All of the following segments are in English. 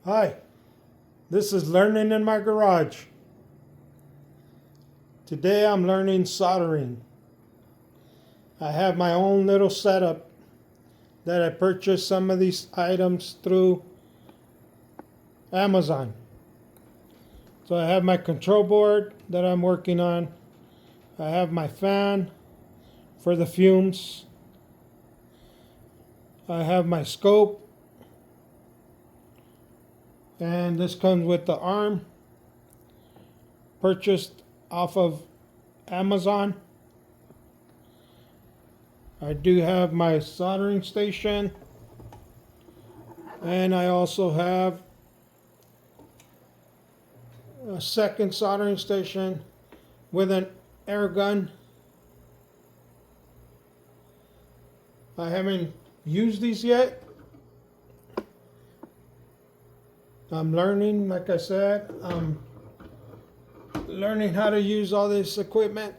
Hi, this is Learning in My Garage. Today I'm learning soldering. I have my own little setup that I purchased some of these items through Amazon. So I have my control board that I'm working on. I have my fan for the fumes. I have my scope. And this comes with the arm, purchased off of Amazon. I do have my soldering station, and I also have a second soldering station with an air gun. I haven't used these yet. I'm learning, like I said, I'm learning how to use all this equipment.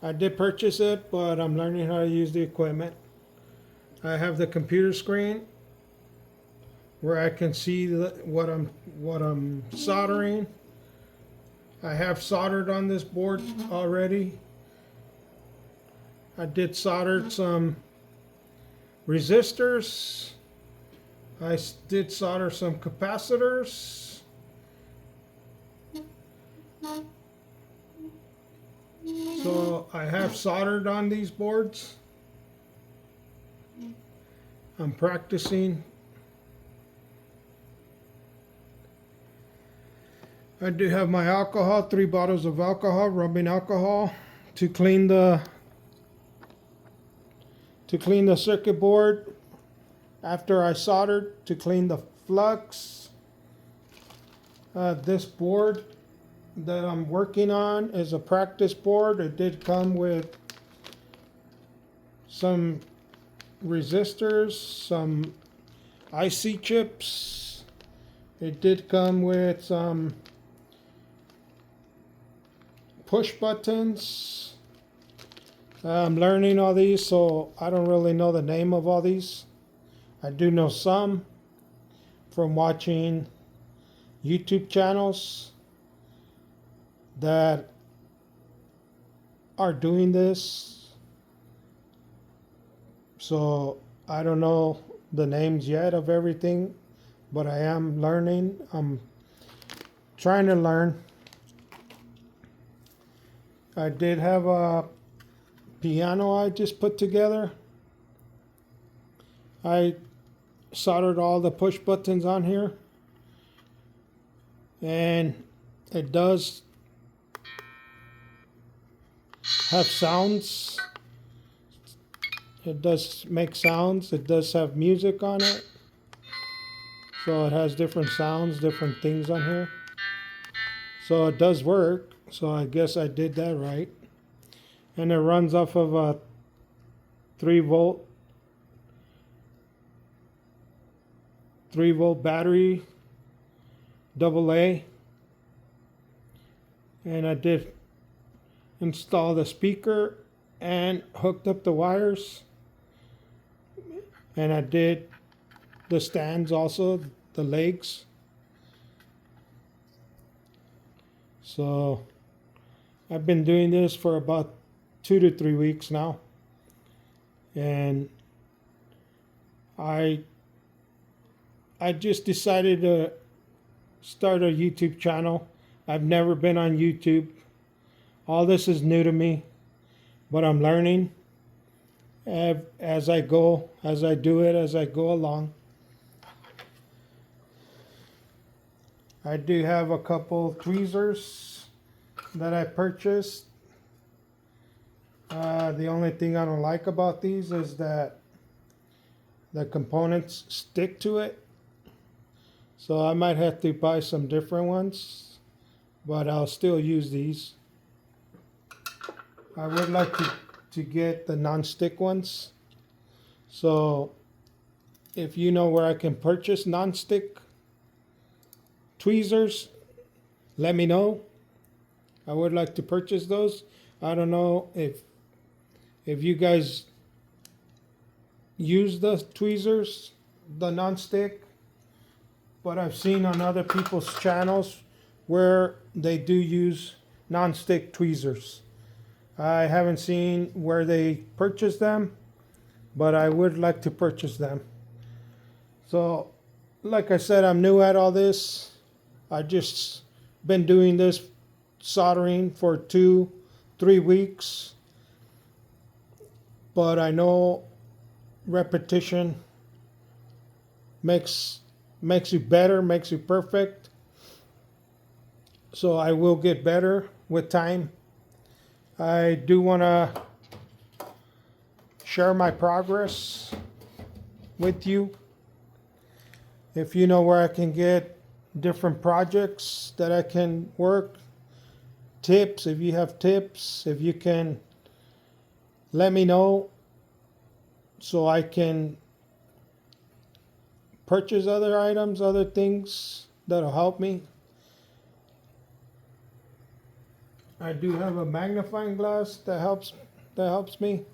I did purchase it, but I'm learning how to use the equipment. I have the computer screen where I can see what I'm soldering. I have soldered on this board already. I did solder some resistors. I did solder some capacitors. So I have soldered on these boards. I'm practicing. I do have my alcohol, 3 bottles of alcohol, rubbing alcohol, to clean the circuit board after I soldered, to clean the flux. This board that I'm working on is a practice board. It did come with some resistors, some IC chips. It did come with some push buttons. I'm learning all these, so I don't really know the name of all these. I do know some from watching YouTube channels that are doing this. So I don't know the names yet of everything, but I am learning. I'm trying to learn. I did have a piano I just put together. I soldered all the push buttons on here, and it does have sounds. It does make sounds. It does have music on it. So it has different sounds, different things on here. So it does work. So I guess I did that right. And it runs off of a 3 volt battery, AA. And I did install the speaker and hooked up the wires. And I did the stands also, the legs. So I've been doing this for about 2 to 3 weeks now. And I just decided to start a YouTube channel. I've never been on YouTube. All this is new to me, but I'm learning as I go, as I do it, as I go along. I do have a couple tweezers that I purchased. The only thing I don't like about these is that the components stick to it. So I might have to buy some different ones, but I'll still use these. I would like to get the non-stick ones. So if you know where I can purchase non-stick tweezers, let me know. I would like to purchase those. I don't know if you guys use the tweezers, the non-stick. but I've seen on other people's channels where they do use non-stick tweezers. I haven't seen where they purchase them, but I would like to purchase them. So, like I said, I'm new at all this. I just been doing this soldering for 2-3 weeks, but I know repetition makes you better, makes you perfect. So I will get better with time. I do want to share my progress with you. If you know where I can get different projects that I can work, tips, if you have tips, if you can let me know so I can purchase other items, other things that'll help me. I do have a magnifying glass that helps me.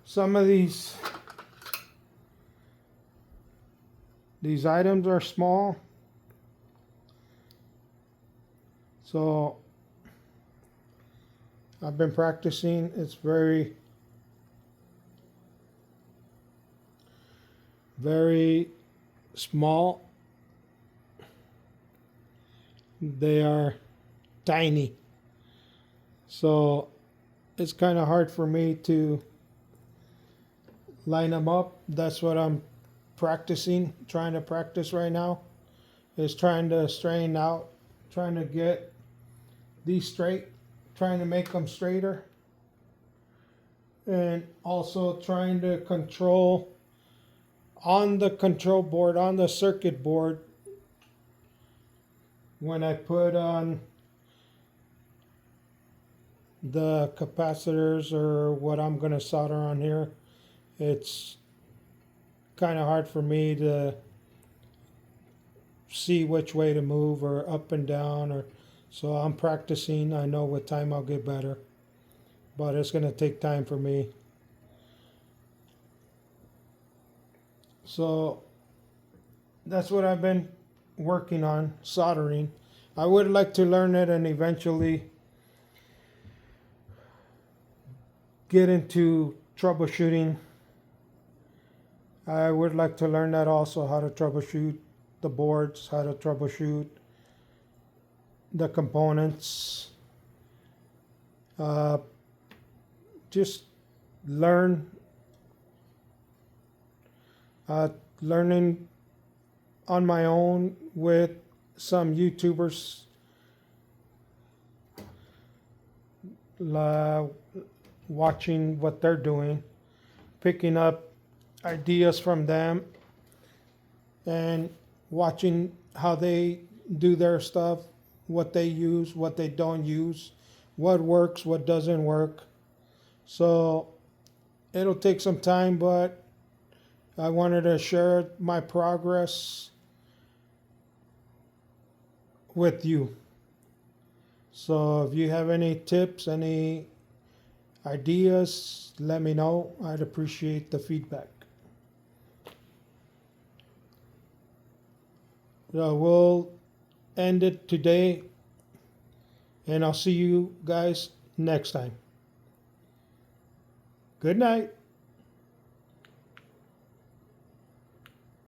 Some of these items are small, so I've been practicing. It's very small. They are tiny, so it's kind of hard for me to line them up. That's what I'm trying to practice right now, is trying to straighten out, trying to get these straight, trying to make them straighter, and also trying to control on the control board, on the circuit board, when I put on the capacitors or what I'm going to solder on here. It's kind of hard for me to see which way to move, or up and down, or so I'm practicing. I know with time I'll get better, but it's going to take time for me. So that's what I've been working on, soldering. I would like to learn it and eventually get into troubleshooting. I would like to learn that also, how to troubleshoot the boards, how to troubleshoot the components. Just learning on my own with some YouTubers, watching what they're doing, picking up ideas from them, and watching how they do their stuff, what they use, what they don't use, what works, what doesn't work. So it'll take some time, but I wanted to share my progress with you. So if you have any tips, any ideas, let me know. I'd appreciate the feedback. So we'll end it today, and I'll see you guys next time. Good night.